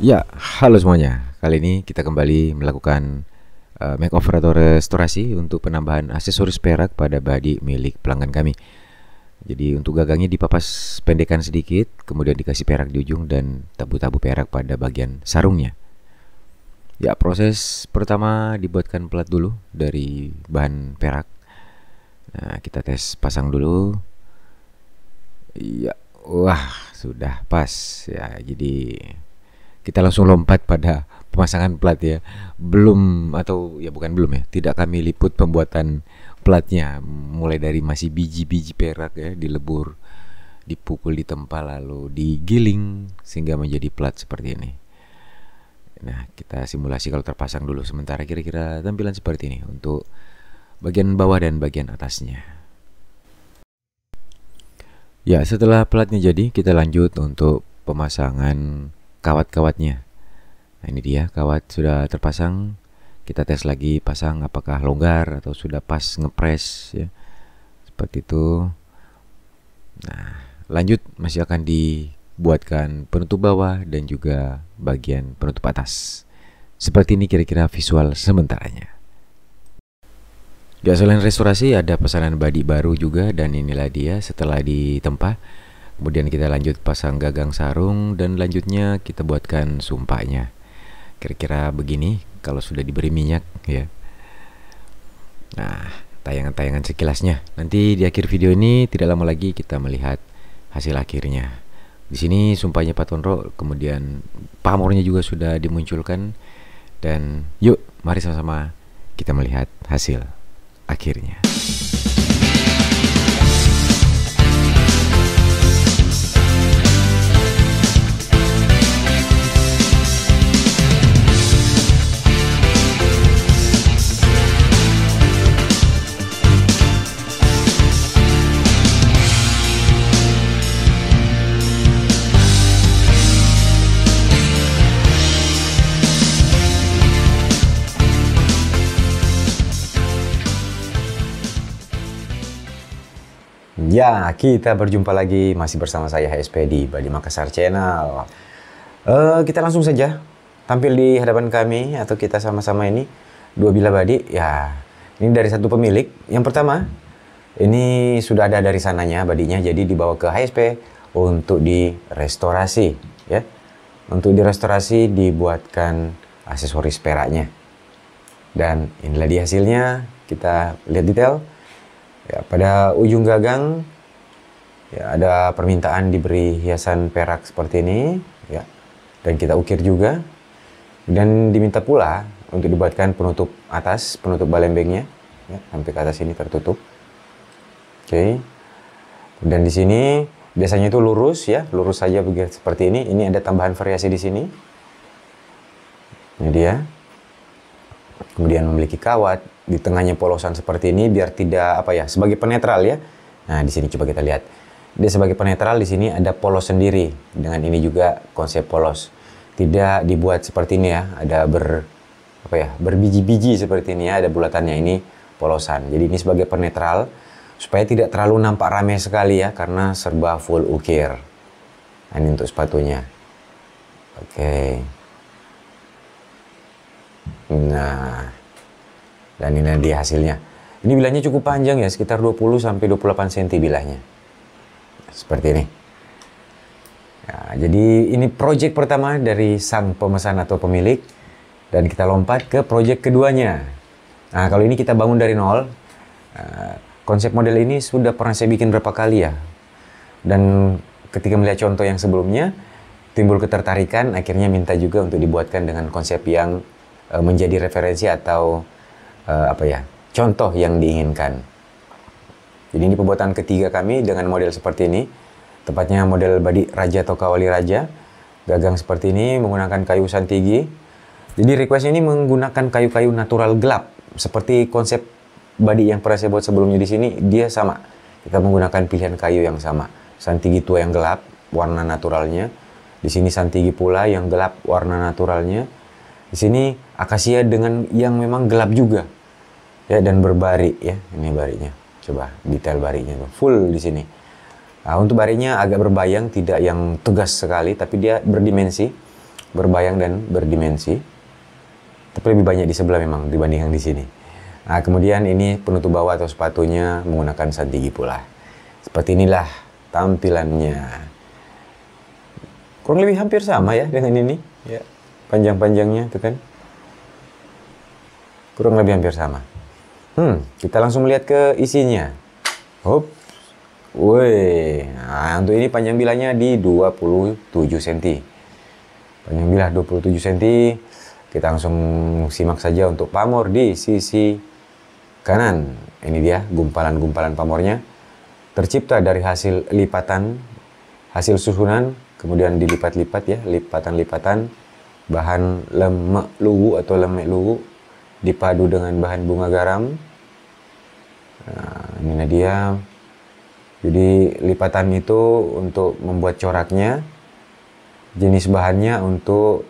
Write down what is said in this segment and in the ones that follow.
Ya, halo semuanya. Kali ini kita kembali melakukan makeover atau restorasi untuk penambahan aksesoris perak pada body milik pelanggan kami. Jadi untuk gagangnya dipapas pendekan sedikit, kemudian dikasih perak di ujung dan tabu-tabu perak pada bagian sarungnya. Ya, proses pertama dibuatkan plat dulu dari bahan perak. Nah, kita tes pasang dulu. Iya, wah, sudah pas ya. Jadi kita langsung lompat pada pemasangan plat ya. Belum, atau ya bukan belum ya, tidak kami liput pembuatan platnya, mulai dari masih biji-biji perak ya, dilebur, dipukul, ditempa, lalu digiling sehingga menjadi plat seperti ini. Nah, kita simulasi kalau terpasang dulu sementara, kira-kira tampilan seperti ini untuk bagian bawah dan bagian atasnya. Ya, setelah platnya jadi, kita lanjut untuk pemasangan kawat-kawatnya. Nah, ini dia kawat sudah terpasang. Kita tes lagi pasang apakah longgar atau sudah pas ngepres ya. Seperti itu. Nah, lanjut masih akan dibuatkan penutup bawah dan juga bagian penutup atas. Seperti ini kira-kira visual sementaranya. Ya, selain restorasi ada pesanan body baru juga, dan inilah dia setelah ditempa. Kemudian kita lanjut pasang gagang sarung dan lanjutnya kita buatkan sumpahnya. Kira-kira begini kalau sudah diberi minyak ya. Nah, tayangan-tayangan sekilasnya. Nanti di akhir video ini tidak lama lagi kita melihat hasil akhirnya. Di sini sumpahnya Pak Tonro, kemudian pamornya juga sudah dimunculkan, dan yuk mari sama-sama kita melihat hasil akhirnya. Ya, kita berjumpa lagi masih bersama saya HSP di Badi Makassar Channel. Kita langsung saja tampil di hadapan kami, atau kita sama-sama ini dua bilah badi. Ya, ini dari satu pemilik. Yang pertama, ini sudah ada dari sananya badinya, jadi dibawa ke HSP untuk direstorasi. Ya, untuk direstorasi dibuatkan aksesoris peraknya. Dan inilah dia hasilnya. Kita lihat detail. Ya, pada ujung gagang ya ada permintaan diberi hiasan perak seperti ini ya, dan kita ukir juga, dan diminta pula untuk dibuatkan penutup atas, penutup balembengnya ya, sampai ke atas ini tertutup. Oke. Dan di sini biasanya itu lurus ya, lurus saja begitu seperti ini. Ini ada tambahan variasi di sini. Ini dia. Kemudian memiliki kawat di tengahnya polosan seperti ini biar tidak sebagai penetral ya. Nah, di sini coba kita lihat. Dia sebagai penetral, di sini ada polos sendiri. Dengan ini juga konsep polos. Tidak dibuat seperti ini ya, ada berbiji-biji seperti ini ya, ada bulatannya, ini polosan. Jadi ini sebagai penetral supaya tidak terlalu nampak rame sekali ya, karena serba full ukir. Nah, ini untuk sepatunya. Oke. Nah, dan ini dia hasilnya. Ini bilahnya cukup panjang ya, sekitar 20-28 cm bilahnya. Seperti ini. Nah, jadi ini project pertama dari sang pemesan atau pemilik. Dan kita lompat ke project keduanya. Nah, kalau ini kita bangun dari nol. Konsep model ini sudah pernah saya bikin berapa kali ya. Dan ketika melihat contoh yang sebelumnya, timbul ketertarikan, akhirnya minta juga untuk dibuatkan dengan konsep yang menjadi referensi atau contoh yang diinginkan. Jadi ini pembuatan ketiga kami dengan model seperti ini, tepatnya model badi raja atau kawali raja, gagang seperti ini menggunakan kayu santigi. Jadi request ini menggunakan kayu-kayu natural gelap, seperti konsep badi yang pernah saya buat sebelumnya. Di sini dia sama, kita menggunakan pilihan kayu yang sama, santigi tua yang gelap warna naturalnya, di sini santigi pula yang gelap warna naturalnya. Di sini akasia dengan yang memang gelap juga ya, dan berbari ya. Ini barinya, coba detail barinya tuh full di sini. Nah, untuk barinya agak berbayang, tidak yang tegas sekali, tapi dia berdimensi berbayang dan berdimensi. Tapi lebih banyak di sebelah memang dibanding yang di sini. Nah, kemudian ini penutup bawah atau sepatunya menggunakan santigi pula. Seperti inilah tampilannya. Kurang lebih hampir sama ya dengan ini. Ya, panjang-panjangnya itu kan. Kurang lebih hampir sama. Kita langsung melihat ke isinya. Hop. Woi. Nah, untuk ini panjang bilanya di 27 cm. Panjang bilah 27 cm. Kita langsung simak saja untuk pamor di sisi kanan. Ini dia gumpalan-gumpalan pamornya. Tercipta dari hasil lipatan, hasil susunan, kemudian dilipat-lipat ya, lipatan-lipatan bahan lemak luwu atau lemek luwu dipadu dengan bahan bunga garam. Nah, ini dia. Jadi lipatan itu untuk membuat coraknya, jenis bahannya untuk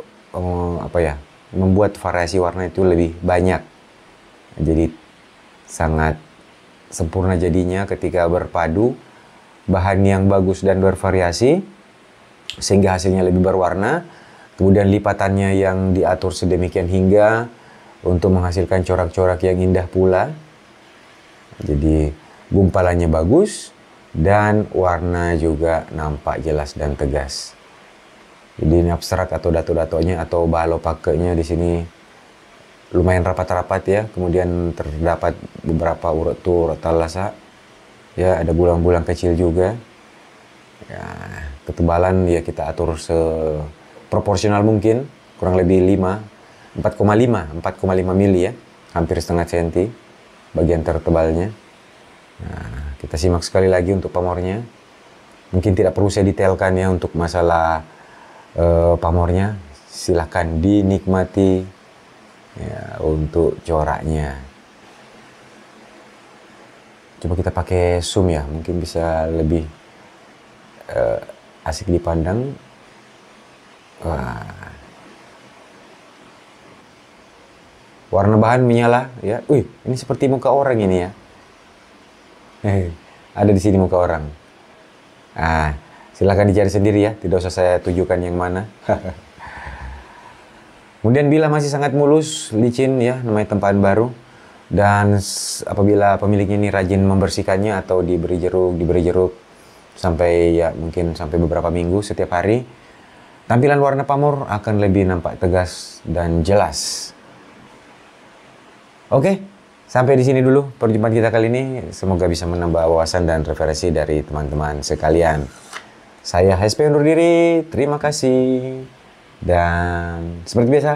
membuat variasi warna itu lebih banyak. Jadi sangat sempurna jadinya ketika berpadu bahan yang bagus dan bervariasi sehingga hasilnya lebih berwarna. Kemudian lipatannya yang diatur sedemikian hingga untuk menghasilkan corak-corak yang indah pula. Jadi gumpalannya bagus dan warna juga nampak jelas dan tegas. Jadi ini abstrak atau dato-datonya atau balok pakainya di sini lumayan rapat-rapat ya. Kemudian terdapat beberapa urut talasa. Ya, ada bulang-bulang kecil juga. Ya, ketebalan ya kita atur seproporsional mungkin, kurang lebih 4,5 mili ya, hampir setengah senti bagian tertebalnya. Nah, kita simak sekali lagi untuk pamornya. Mungkin tidak perlu saya detailkan ya untuk masalah pamornya. Silahkan dinikmati ya, untuk coraknya. Coba kita pakai zoom ya, mungkin bisa lebih asik dipandang. Wah. Warna bahan menyala ya. Wih, ini seperti muka orang ini ya. Ada di sini muka orang. Silahkan dicari sendiri ya, tidak usah saya tunjukkan yang mana. Kemudian bila masih sangat mulus, licin ya, namanya tempahan baru. Dan apabila pemiliknya ini rajin membersihkannya atau diberi jeruk sampai ya mungkin sampai beberapa minggu setiap hari, tampilan warna pamor akan lebih nampak tegas dan jelas. Oke, sampai di sini dulu perjumpaan kita kali ini. Semoga bisa menambah wawasan dan referensi dari teman-teman sekalian. Saya HP undur diri, terima kasih. Dan seperti biasa,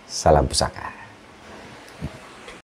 salam pusaka.